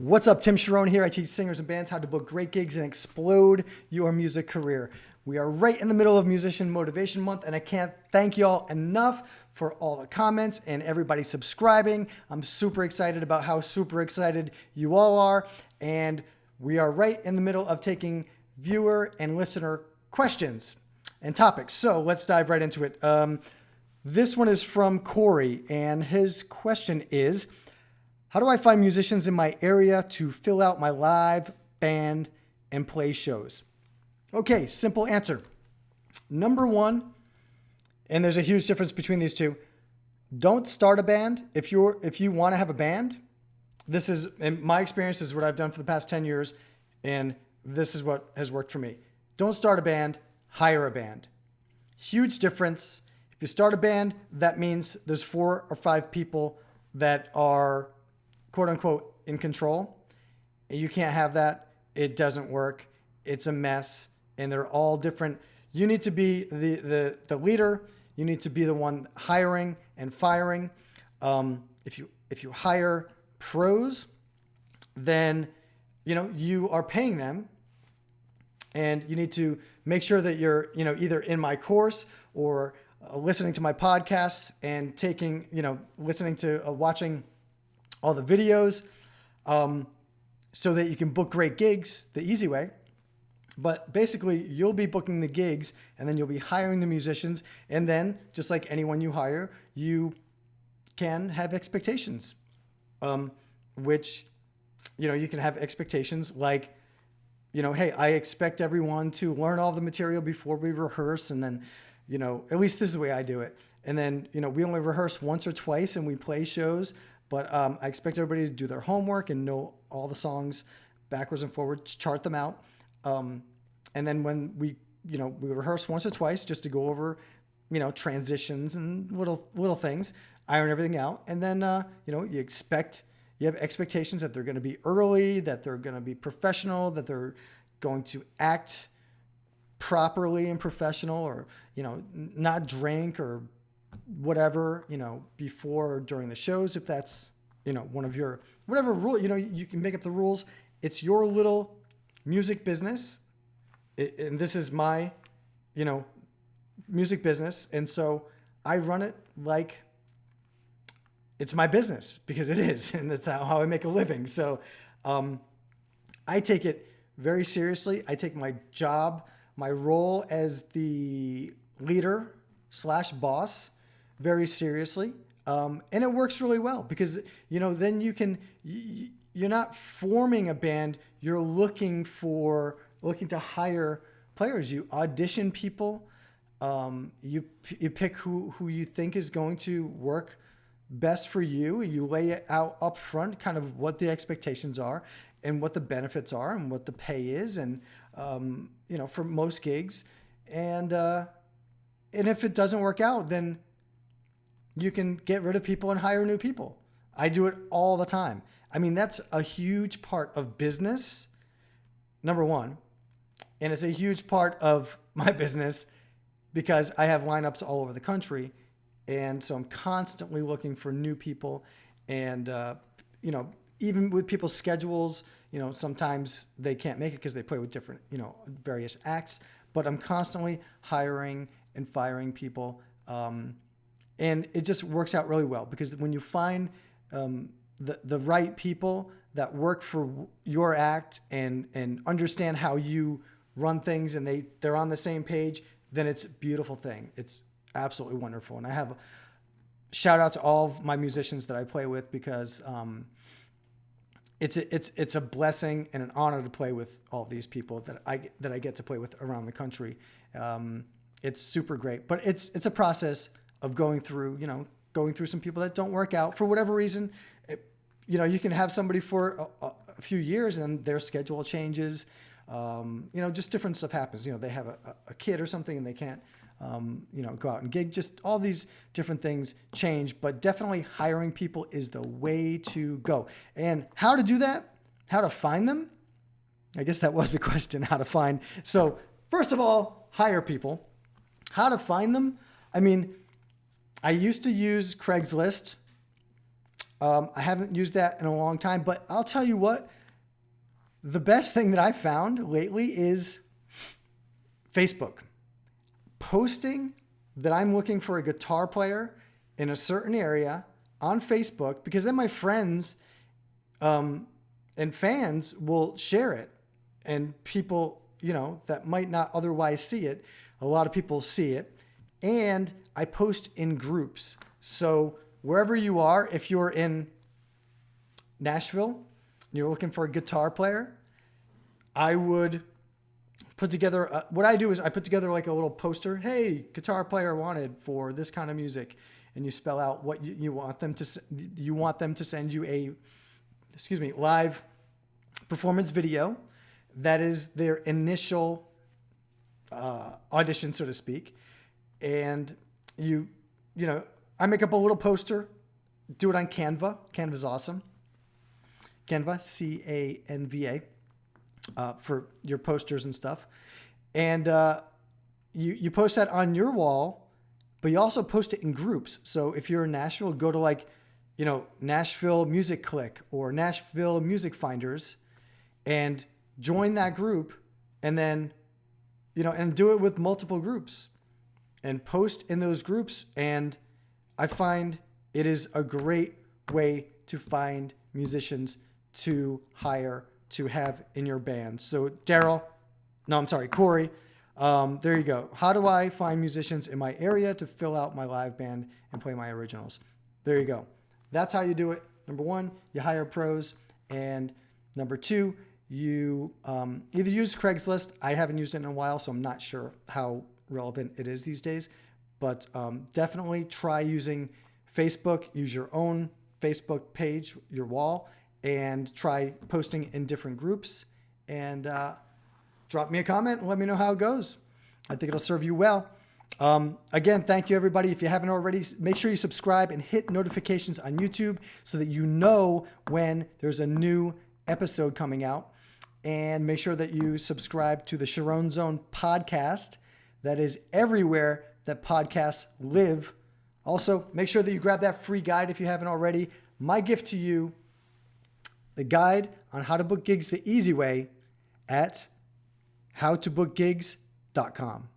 What's up, Tim Charron here. I teach singers and bands how to book great gigs and explode your music career. We are right in the middle of Musician Motivation Month, and I can't thank y'all enough for all the comments and everybody subscribing. I'm super excited about how super excited you all are, and we are right in the middle of taking viewer and listener questions and topics. So let's dive right into it. This one is from Corey, and his question is, how do I find musicians in my area to fill out my live band and play shows? Okay, simple answer. Number one, and there's a huge difference between these two, don't start a band. If you want to have a band, this is, in my experience, this is what I've done for the past 10 years, and this is what has worked for me. Don't start a band, hire a band. Huge difference. If you start a band, that means there's 4 or 5 people that are quote unquote in control. You can't have that. It doesn't work. It's a mess, and they're all different. You need to be the leader. You need to be the one hiring and firing. If you hire pros, then you are paying them, and you need to make sure that you're either in my course or listening to my podcasts and taking listening to watching all the videos, so that you can book great gigs the easy way. But basically, you'll be booking the gigs, and then you'll be hiring the musicians. And then, just like anyone you hire, you can have expectations, which, you can have expectations like, hey, I expect everyone to learn all the material before we rehearse. And then, at least this is the way I do it. And then, we only rehearse once or twice and we play shows. But I expect everybody to do their homework and know all the songs backwards and forwards, chart them out. And then when we rehearse once or twice just to go over, transitions and little things, iron everything out. And then, you have expectations that they're going to be early, that they're going to be professional, that they're going to act properly and professional, or, not drink or whatever, before or during the shows. If that's, one of your, whatever rule, you can make up the rules. It's your little music business. And this is my, music business. And so I run it like it's my business, because it is. And that's how I make a living. So I take it very seriously. I take my job, my role as the leader / boss very seriously. And it works really well because, then you're not forming a band. You're looking to hire players. You audition people. You pick who you think is going to work best for you. You lay it out up front, kind of what the expectations are and what the benefits are and what the pay is. And, for most gigs, and if it doesn't work out, then you can get rid of people and hire new people. I do it all the time. I mean, that's a huge part of business, number one. And it's a huge part of my business because I have lineups all over the country. And so I'm constantly looking for new people. And, even with people's schedules, sometimes they can't make it because they play with different, various acts. But I'm constantly hiring and firing people. And it just works out really well because when you find the right people that work for your act and understand how you run things, and they're on the same page, then it's a beautiful thing. It's absolutely wonderful. And I have shout out to all of my musicians that I play with because it's a blessing and an honor to play with all these people that I get to play with around the country. It's super great, but it's a process of going through some people that don't work out for whatever reason. You can have somebody for a few years and their schedule changes. Just different stuff happens. They have a kid or something and they can't, go out and gig. Just all these different things change, but definitely hiring people is the way to go. And how to do that, how to find them. I guess that was the question, how to find. So first of all, hire people. How to find them? I mean, I used to use Craigslist. I haven't used that in a long time, but I'll tell you what, the best thing that I found lately is Facebook. Posting that I'm looking for a guitar player in a certain area on Facebook, because then my friends and fans will share it, and people, that might not otherwise see it, a lot of people see it. And I post in groups. So wherever you are, if you're in Nashville and you're looking for a guitar player, I would put together, what I do is I put together like a little poster. Hey, guitar player wanted for this kind of music. And you spell out what you want them to send you a, live performance video. That is their initial audition, so to speak. And I make up a little poster, do it on Canva. Canva's awesome. Canva, Canva, for your posters and stuff. And you post that on your wall, but you also post it in groups. So if you're in Nashville, go to Nashville Music Click or Nashville Music Finders and join that group, and then, and do it with multiple groups and post in those groups. And I find it is a great way to find musicians to hire, to have in your band. So Corey, there you go. How do I find musicians in my area to fill out my live band and play my originals? There you go. That's how you do it. Number one, you hire pros. And number two, you either use Craigslist. I haven't used it in a while, so I'm not sure how relevant it is these days. But definitely try using Facebook. Use your own Facebook page, your wall, and try posting in different groups. And drop me a comment and let me know how it goes. I think it'll serve you well. Again, thank you, everybody. If you haven't already, make sure you subscribe and hit notifications on YouTube so that you know when there's a new episode coming out. And make sure that you subscribe to the Charron Zone podcast. That is everywhere that podcasts live. Also, make sure that you grab that free guide if you haven't already. My gift to you, the guide on how to book gigs the easy way at howtobookgigs.com.